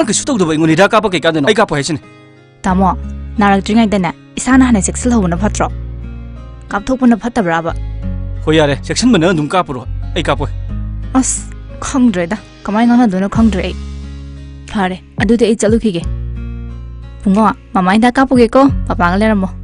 그 수도도 이거 니라 까봐 깨까는 아이 까봐 해시네. Tamo, narak dringai dana isana hane sexil hobuna phatro. Kapthokpuna phattabraba. 호야래 섹션 먼저 눈 까보러 아이 까봐. As khangdreda. Kamai ngana dono khangdre. Phare, adude ei chalukhige. Bunga, mamai da kapuge ko, papa ngaleramo.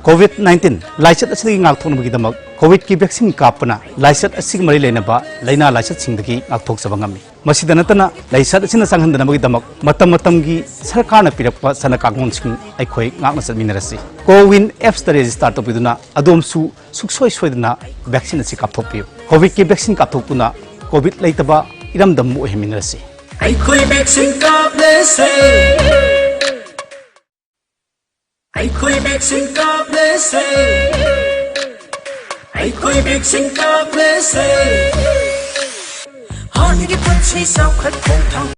COVID-19 lysate असली ngakthokna bagi damak COVID ki vaccine kapna lysate असि mari lenaba laina lysate singdagi ngakthok sabangami masida natana lysate asina sanghandana bagi damak matam gi sarkarna pirakpa sana kangon sing aikhoi ngakna satminarasi Cowin apps ta register to biduna adomsu suksoi soidana vaccine asi kapthokpiu COVID ki vaccine kapthokpuna COVID leitaba iramdam mo heminarasi aikhoi vaccine kaplese aikhoi vaccine kaplese aikhoi vaccine kaplese harnigi punchi sau khat khong thang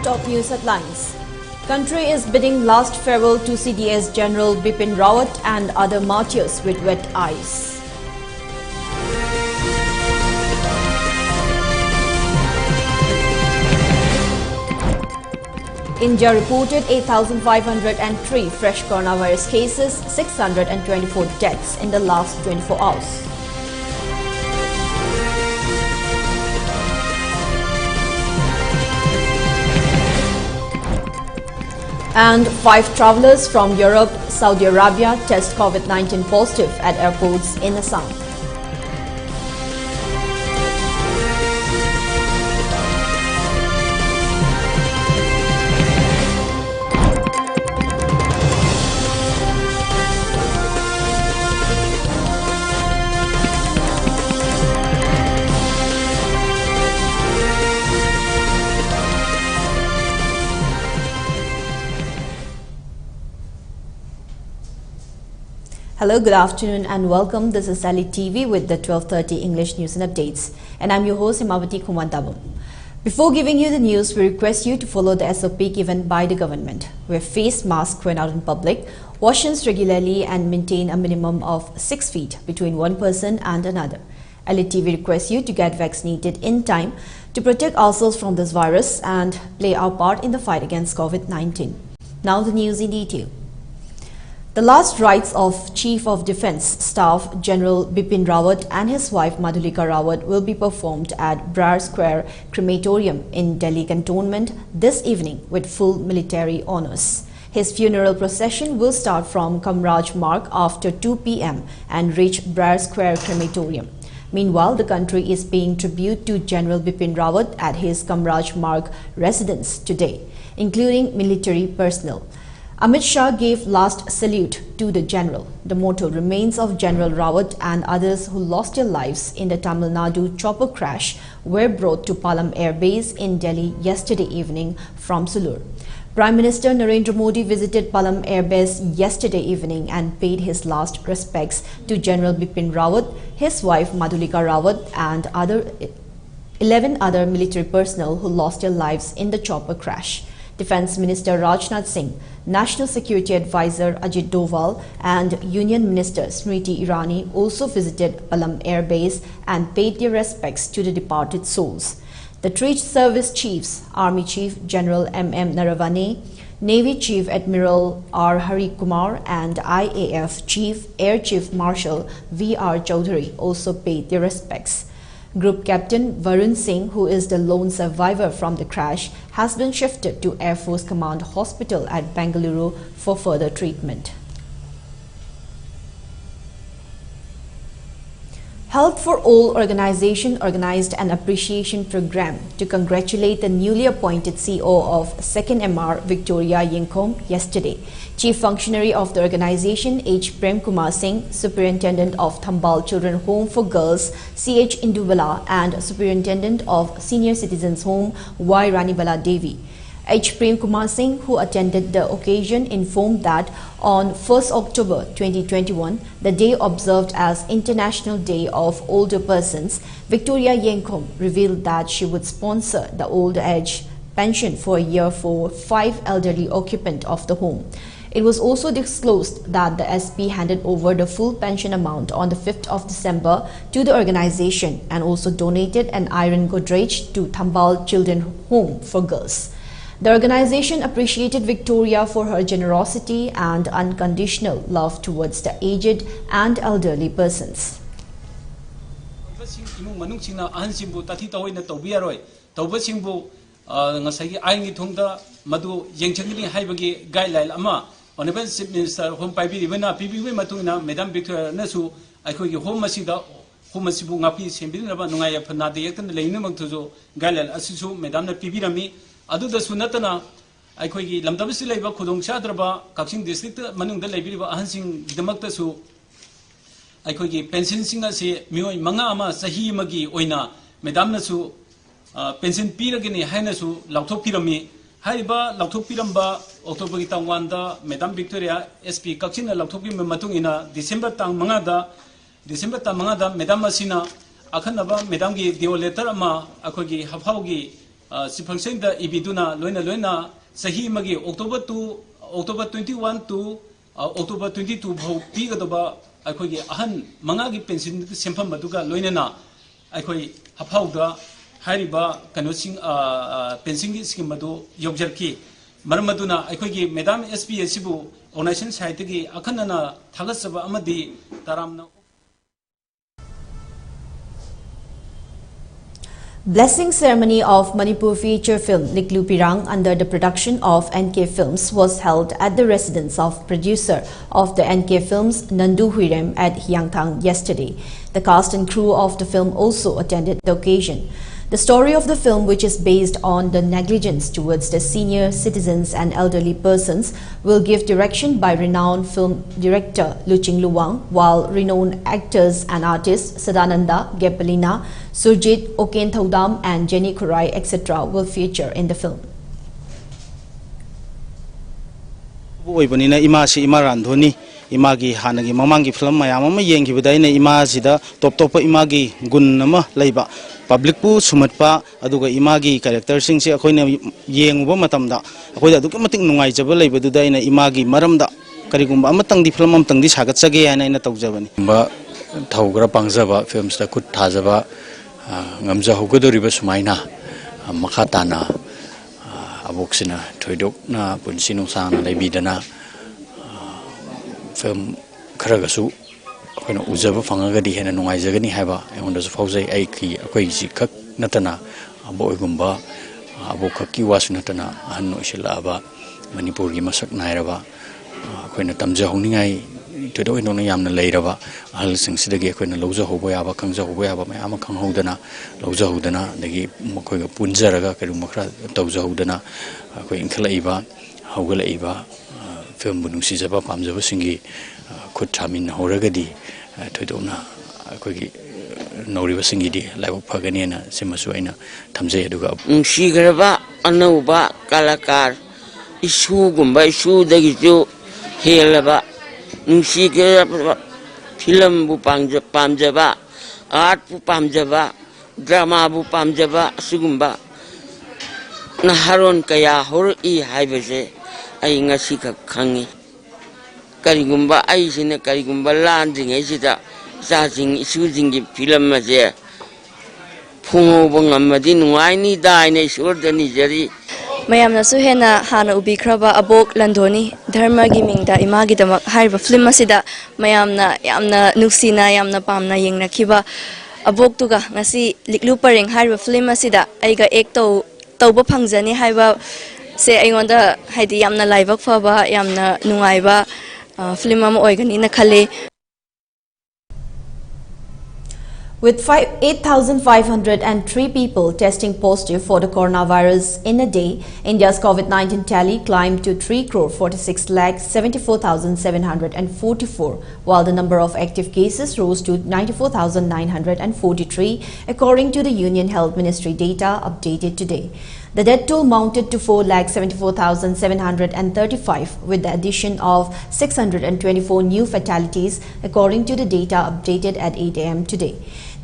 Top news headlines. Country is bidding last farewell to CDS General Bipin Rawat and other martyrs with wet eyes. India reported 8,503 fresh coronavirus cases, 624 deaths in the last 24 hours. And 5 travellers from Europe, Saudi Arabia test COVID-19 positive at airports in Assam. Hello, good afternoon and welcome. This is ELITETV with the 12:30 English News and Updates, and I'm your host HEMABATI. Before giving you the news, we request you to follow the SOP given by the government. Wear face masks when out in public, wash hands regularly and maintain a minimum of 6 feet between one person and another. ELITETV requests you to get vaccinated in time to protect ourselves from this virus and play our part in the fight against COVID-19. Now the news in detail. The last rites of Chief of Defence Staff General Bipin Rawat and his wife Madhulika Rawat will be performed at Briar Square Crematorium in Delhi Cantonment this evening with full military honours. His funeral procession will start from Kamraj Marg after 2 p.m. and reach Briar Square Crematorium. Meanwhile, the country is paying tribute to General Bipin Rawat at his Kamraj Marg residence today, including military personnel. Amit Shah gave last salute to the general. The mortal remains of General Rawat and others who lost their lives in the Tamil Nadu chopper crash were brought to Palam Air Base in Delhi yesterday evening from Sulur. Prime Minister Narendra Modi visited Palam Air Base yesterday evening and paid his last respects to General Bipin Rawat, his wife Madhulika Rawat and 11 other military personnel who lost their lives in the chopper crash. Defence Minister Rajnath Singh, National Security Advisor Ajit Doval and Union Minister Smriti Irani also visited Palam Air Base and paid their respects to the departed souls. The three service chiefs, Army Chief General M.M. Naravane, Navy Chief Admiral R. Hari Kumar and IAF Chief Air Chief Marshal V.R. Chaudhary also paid their respects. Group Captain Varun Singh, who is the lone survivor from the crash, has been shifted to Air Force Command Hospital at Bengaluru for further treatment. Health for All organization organized an appreciation program to congratulate the newly appointed CEO of 2nd MR, Victoria Yingkom, yesterday. Chief Functionary of the organization, H. Prem Kumar Singh, Superintendent of Thambal Children Home for Girls, C.H. Indubala, and Superintendent of Senior Citizens Home, Y. Ranibala Devi. H. Prem Kumar Singh, who attended the occasion, informed that on 1st October 2021, the day observed as International Day of Older Persons, Victoria Yingkom revealed that she would sponsor the old age pension for a year for 5 elderly occupants of the home. It was also disclosed that the SP handed over the full pension amount on the 5th of December to the organization and also donated an iron Godrej to Thambal Children Home for Girls. The organization appreciated Victoria for her generosity and unconditional love towards the aged and elderly persons. Honorable Chief Minister, Home Pipi, Madam Victoria Nasu, I could give home Masida, Home Masibu Napi, Simbin, Nungaya Pana, the Yakan, the Lainum to Gail Asisu, Madame Pibirami, Adu the Sunatana, I could give Lamdabisi Leva, Kudong Chadraba, Kapsing District, Manung the Labiva, Hansing, the Maktasu, I could give pension singers, Mui Mangama, Sahi Magi, Oina, Madame Nasu, pension Piragini, Hainasu, Lautopirami. Haiba Lautopiramba, October Tangwanda, Madame Victoria, SP Kakina Lautopi Matungina, December Tang Mangada, Madame Masina, Akanaba, Madame Dio Letterama, Akogi, Hafaugi, Sipangenda, Ibiduna, Loina, Sahi Magi, October 21 to October 22, Pigadaba, Akogi, Ahan, Mangagi Pension, Sempa Maduga, Loina, Akoi, Hapauga. Hariba Kanosing Pensing Scheme Madu Yogjarki Marmaduna, Akogi, Madame SPSibu, Onation Saitigi, Akanana, Tagasava Amadi, Taramna. Blessing ceremony of Manipur feature film Niklu Pirang under the production of NK Films was held at the residence of producer of the NK Films Nandu Huirem at Hyangthang yesterday. The cast and crew of the film also attended the occasion. The story of the film, which is based on the negligence towards the senior citizens and elderly persons, will give direction by renowned film director Luching Luwang, while renowned actors and artists Sadananda, Gepalina, Surjit, Oken Thaudam and Jenny Kurai, etc. will feature in the film. Imagi Hanagi Mamangi film Mayama Yangi Vidana Imazida, Top Imagi Gunama Leba, Public Poo, Sumatpa, Aduga Imagi, character sings a coin Yang Womatamda, Akoda Dukumating Nungai Jabala, Budaina Imagi, Maramda, Karigumba Matang Diplomam Tang this Hagatsagi and in a Taujavani. Taugra Pangzava, films that could Tazava, Gamza Hogodo Rivers Maina, Makatana, Aboxina, Toydokna, Punsino Sana, Lebidana. Film Karagasu, when Uzava Fangagadi and Noizagani Hava, and on the Fose Aiki, Aquazi Kak Natana, Aboigumba, Abokaki was Natana, Hano Shilava, Manipuri Masak Nairava, when a Tamza Honingai, to do it on a Yamna Lairava, I'll sing Sidagi, when a Loza Hoboyava, Kanza Hoboyava, my Amakang Hodana, Loza Hodana, the Mokoga Punzaraga, Karumakra, Toza Hodana, Queen Kalaiva, Hogulaiva. Film Bunusizaba Pamza Singi could Tamin Horagadi to Dona Quigi Nori Singidi, Lavo Paganiana, Simasuena, Tamze Duga. Shigrava, Anova, Kalakar, Ishu Gumba, Ishu, the Gizu, Helava, Shigrava, Film Pamjava, Art Pamjava, Drama Pamjava, Sugumba, Naharon Kaya, Hor E. Hivese. Ay nga sika kangi karigumba ay sina karigumba landing ay sita sa sing isujing film maje pungo bangamadi nungai ni dai ne sur dani jari mayam na suhena hana ubi kraba abok landoni dharma gi mingda imagi damak haiba film asida mayam na yamna nuksina yamna pamna yengna khiba abok tuga ngasi liklu pareng haiba film asida aiga ek tawba phangjani haiba Se Ayonda Hadi Yamna Live Faba Yamna Nuaiba Flimam Oigan in a Kale. With 8,503 people testing positive for the coronavirus in a day, India's COVID-19 tally climbed to 3,46,74,744, while the number of active cases rose to 94,943, according to the Union Health Ministry data updated today. The death toll mounted to 4,74,735, with the addition of 624 new fatalities, according to the data updated at 8 a.m. today.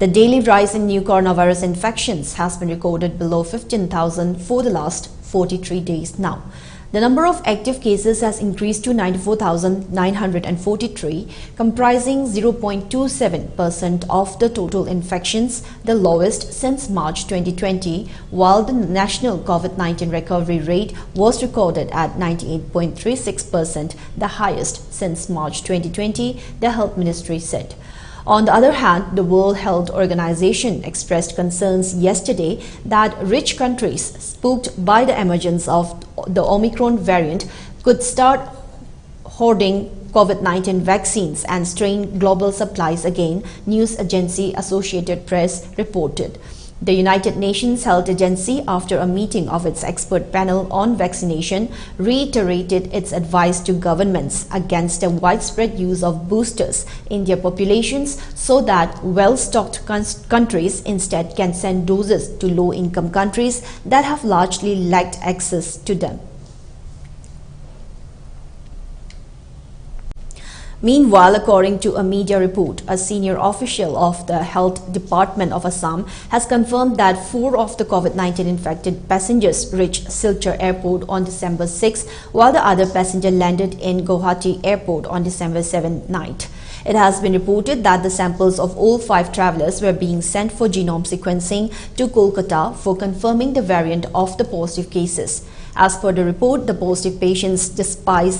The daily rise in new coronavirus infections has been recorded below 15,000 for the last 43 days now. The number of active cases has increased to 94,943, comprising 0.27% of the total infections, the lowest since March 2020, while the national COVID-19 recovery rate was recorded at 98.36%, the highest since March 2020, the Health Ministry said. On the other hand, the World Health Organization expressed concerns yesterday that rich countries spooked by the emergence of the Omicron variant could start hoarding COVID-19 vaccines and strain global supplies again, news agency Associated Press reported. The United Nations Health Agency, after a meeting of its expert panel on vaccination, reiterated its advice to governments against the widespread use of boosters in their populations so that well-stocked countries instead can send doses to low-income countries that have largely lacked access to them. Meanwhile, according to a media report, a senior official of the Health Department of Assam has confirmed that 4 of the COVID-19 infected passengers reached Silchar Airport on December 6, while the other passenger landed in Guwahati Airport on December 7 night. It has been reported that the samples of all 5 travelers were being sent for genome sequencing to Kolkata for confirming the variant of the positive cases. As per the report, the positive patients, despite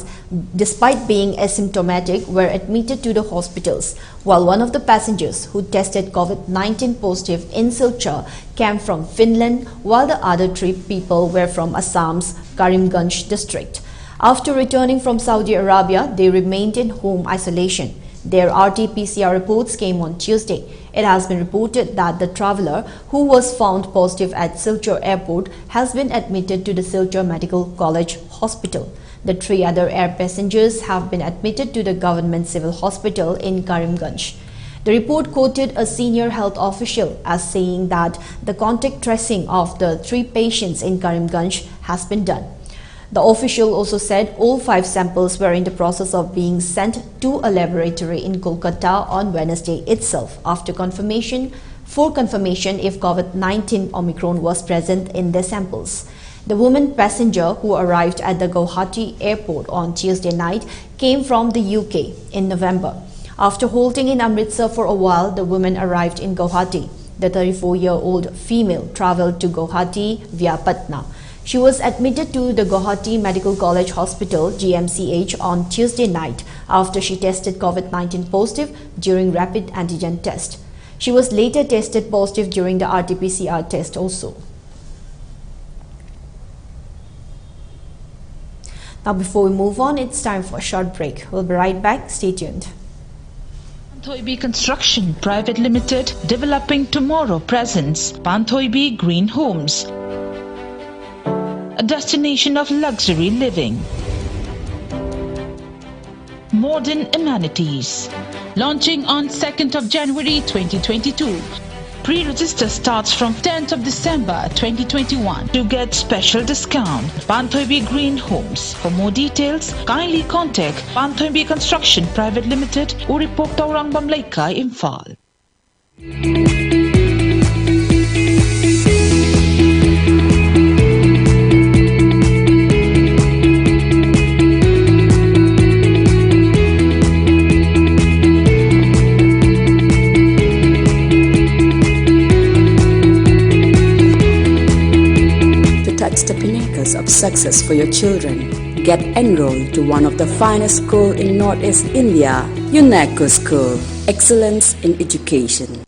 being asymptomatic, were admitted to the hospitals, while one of the passengers who tested COVID-19 positive in Silchar came from Finland, while the other 3 people were from Assam's Karimganj district. After returning from Saudi Arabia, they remained in home isolation. Their RT-PCR reports came on Tuesday. It has been reported that the traveller who was found positive at Silchar Airport has been admitted to the Silchar Medical College Hospital. The 3 other air passengers have been admitted to the government civil hospital in Karimganj. The report quoted a senior health official as saying that the contact tracing of the 3 patients in Karimganj has been done. The official also said all 5 samples were in the process of being sent to a laboratory in Kolkata on Wednesday itself for confirmation if COVID-19 Omicron was present in their samples. The woman passenger who arrived at the Guwahati airport on Tuesday night came from the UK in November. After halting in Amritsar for a while, the woman arrived in Guwahati. The 34-year-old female travelled to Guwahati via Patna. She was admitted to the Guwahati Medical College Hospital (GMCH) on Tuesday night after she tested COVID-19 positive during rapid antigen test. She was later tested positive during the RT-PCR test also. Now, before we move on, it's time for a short break. We'll be right back. Stay tuned. Panthoibi Construction Private Limited, developing tomorrow presents Panthoibi Green Homes, a destination of luxury living. Modern amenities. Launching on 2nd of January 2022. Pre-register starts from 10th of December 2021 to get special discount. Panthoibi Green Homes. For more details, kindly contact Panthoibi Construction Private Limited, Uripok Taurang Bamlaika, Imphal. The pinnacles of success for your children. Get enrolled to one of the finest schools in Northeast India, UNESCO School. Excellence in Education.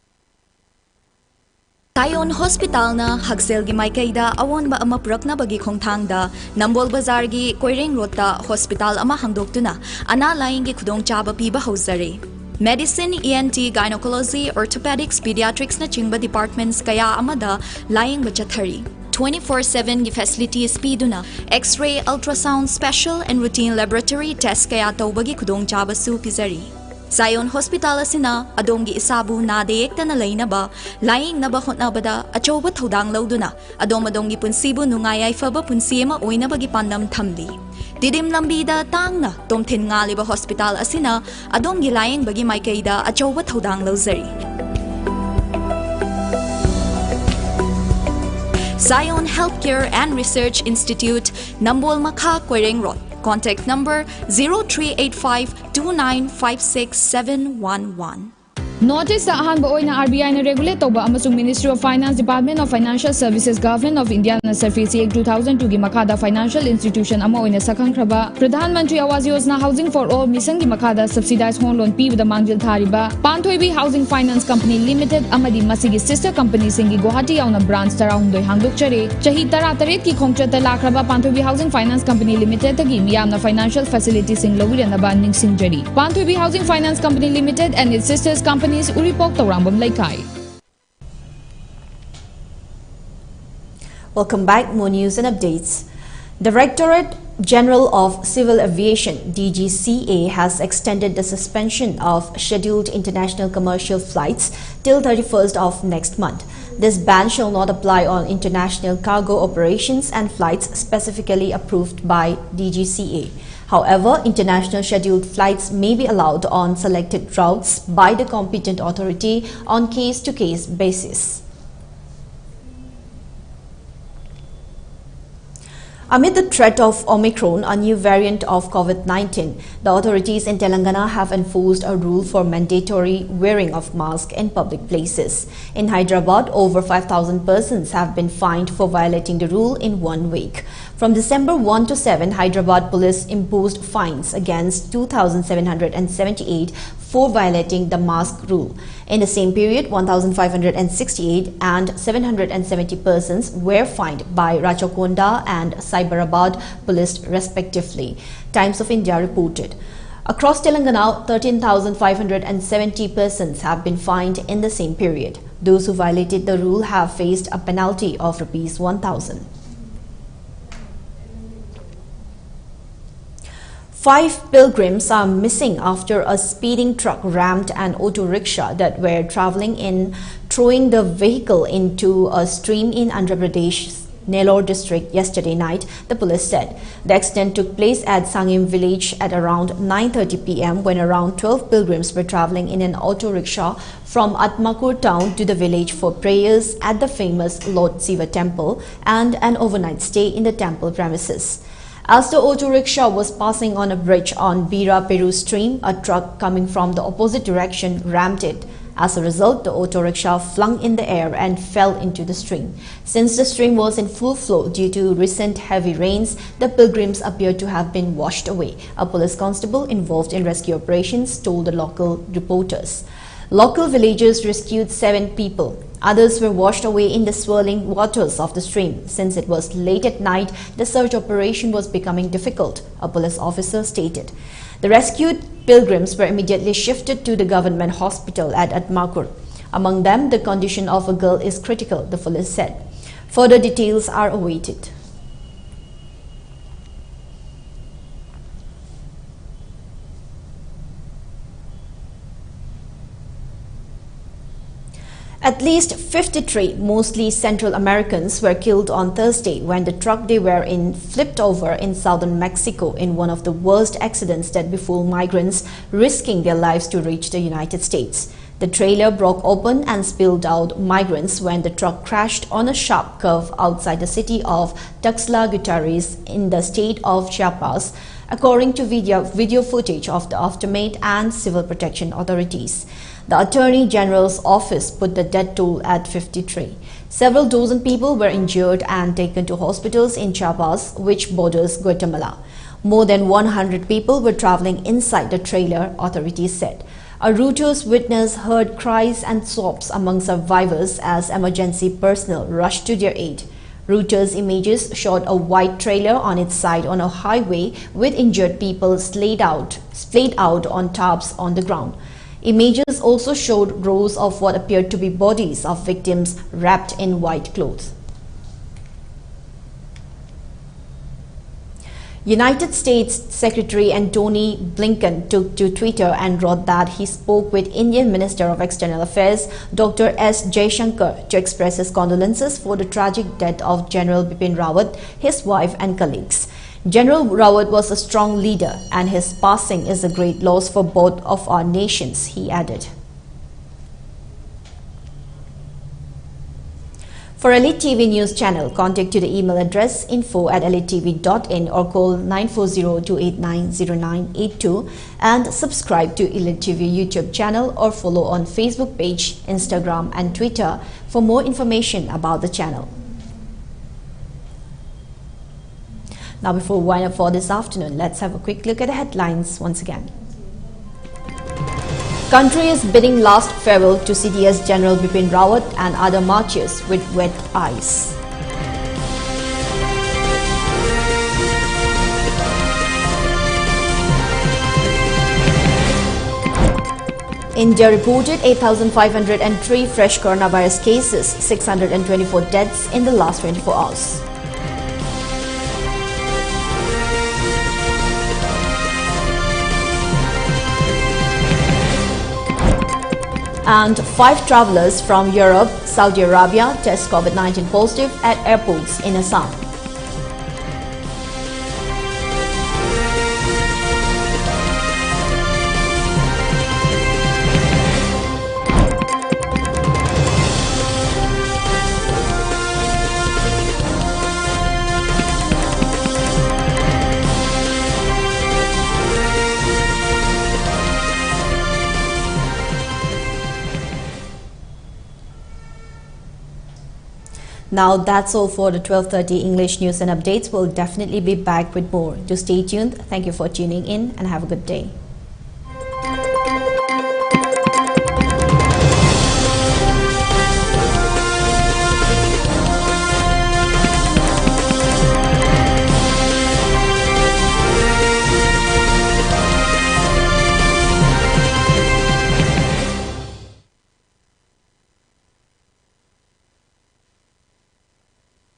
Tayon Hospital na Hagsel gi Maikaida awon ba ama purak na bagi khongthangda Nambol Bazar gi Koireng Road ta hospital ama hangdoktuna ana laing gi khudong chaba piba hauzare. medicine, ENT, gynecology, orthopedics, pediatrics na chingba departments kaya amada laying bachathari. 24/7 gi facilities piduna X-ray, ultrasound, special and routine laboratory test kaya tawbagi khudong chabasu pizari. Zion Hospital asina adongi isabu na deyekta na lainaba laying naba hotnabada achoba thodang lauduna adongi punsibu nungayay faba punsima oinabagi pandam thamdi. Didim lambida tangna tomthin ngaliba hospital asina adongi laying bagi maikaida achoba thodang lauzari. Zion Healthcare and Research Institute, Nambol Makha, Kwereng Road. Contact number 0385-2956-711. Notice sa ahan ba na RBI na regulate ba amasung Ministry of Finance, Department of Financial Services, Government of India na Surface 2002 gi makada financial institution ama na sakang kraba Pradhan Mantri Awas Yojana Housing for All misang gi makada subsidized home loan pibda mangjil thariba Panthoibi Housing Finance Company Limited amadi masigi sister company singi Guwahati yauna branch tarahundoi hangdokchare chahi tara-taret ki khongchata lakraba Panthoibi Housing Finance Company Limited tagi miyamna financial facility sing lawirana ningsingjari. Panthoibi Housing Finance Company Limited and its sisters company Welcome back. More news and updates. Directorate General of Civil Aviation (DGCA) has extended the suspension of scheduled international commercial flights till 31st of next month. This ban shall not apply on international cargo operations and flights specifically approved by DGCA. However, international scheduled flights may be allowed on selected routes by the competent authority on case-to-case basis. Amid the threat of Omicron, a new variant of COVID-19, the authorities in Telangana have enforced a rule for mandatory wearing of masks in public places. In Hyderabad, over 5,000 persons have been fined for violating the rule in 1 week. From December 1 to 7, Hyderabad police imposed fines against 2,778 for violating the mask rule. In the same period, 1,568 and 770 persons were fined by Rachakonda and Cyberabad police respectively, Times of India reported. Across Telangana, 13,570 persons have been fined in the same period. Those who violated the rule have faced a penalty of Rs 1,000. 5 pilgrims are missing after a speeding truck rammed an auto rickshaw that were travelling in, throwing the vehicle into a stream in Andhra Pradesh's Nellore district yesterday night, the police said. The accident took place at Sangim village at around 9:30 p.m. when around 12 pilgrims were travelling in an auto rickshaw from Atmakur town to the village for prayers at the famous Lord Siva temple and an overnight stay in the temple premises. As the auto rickshaw was passing on a bridge on Bira Peru stream, a truck coming from the opposite direction rammed it. As a result, the auto rickshaw flung in the air and fell into the stream. Since the stream was in full flow due to recent heavy rains, the pilgrims appeared to have been washed away. A police constable involved in rescue operations told the local reporters. Local villagers rescued 7 people. Others were washed away in the swirling waters of the stream. Since it was late at night, the search operation was becoming difficult, a police officer stated. The rescued pilgrims were immediately shifted to the government hospital at Atmakur. Among them, the condition of a girl is critical, the police said. Further details are awaited. At least 53, mostly Central Americans, were killed on Thursday when the truck they were in flipped over in southern Mexico in one of the worst accidents that befall migrants risking their lives to reach the United States. The trailer broke open and spilled out migrants when the truck crashed on a sharp curve outside the city of Tuxtla Gutiérrez in the state of Chiapas, according to video footage of the aftermath and civil protection authorities. The Attorney General's office put the death toll at 53. Several dozen people were injured and taken to hospitals in Chiapas, which borders Guatemala. More than 100 people were traveling inside the trailer, authorities said. A Reuters witness heard cries and sobs among survivors as emergency personnel rushed to their aid. Reuters images showed a white trailer on its side on a highway with injured people splayed out on tarps on the ground. Images also showed rows of what appeared to be bodies of victims wrapped in white clothes. United States Secretary Antony Blinken took to Twitter and wrote that he spoke with Indian Minister of External Affairs Dr. S. Jaishankar to express his condolences for the tragic death of General Bipin Rawat, his wife and colleagues. General Rawat was a strong leader and his passing is a great loss for both of our nations, he added. For Elite TV News channel, contact to the email address info@elitetv.in or call 940-289-0982 and subscribe to Elite TV YouTube channel or follow on Facebook page, Instagram and Twitter for more information about the channel. Now before we wind up for this afternoon, let's have a quick look at the headlines once again. Country is bidding last farewell to CDS General Bipin Rawat and other marchers with wet eyes. India reported 8,503 fresh coronavirus cases, 624 deaths in the last 24 hours. And 5 travelers from Europe, Saudi Arabia test COVID-19 positive at airports in Assam. Now that's all for the 12:30 English News and Updates. We'll definitely be back with more. To stay tuned. Thank you for tuning in and have a good day.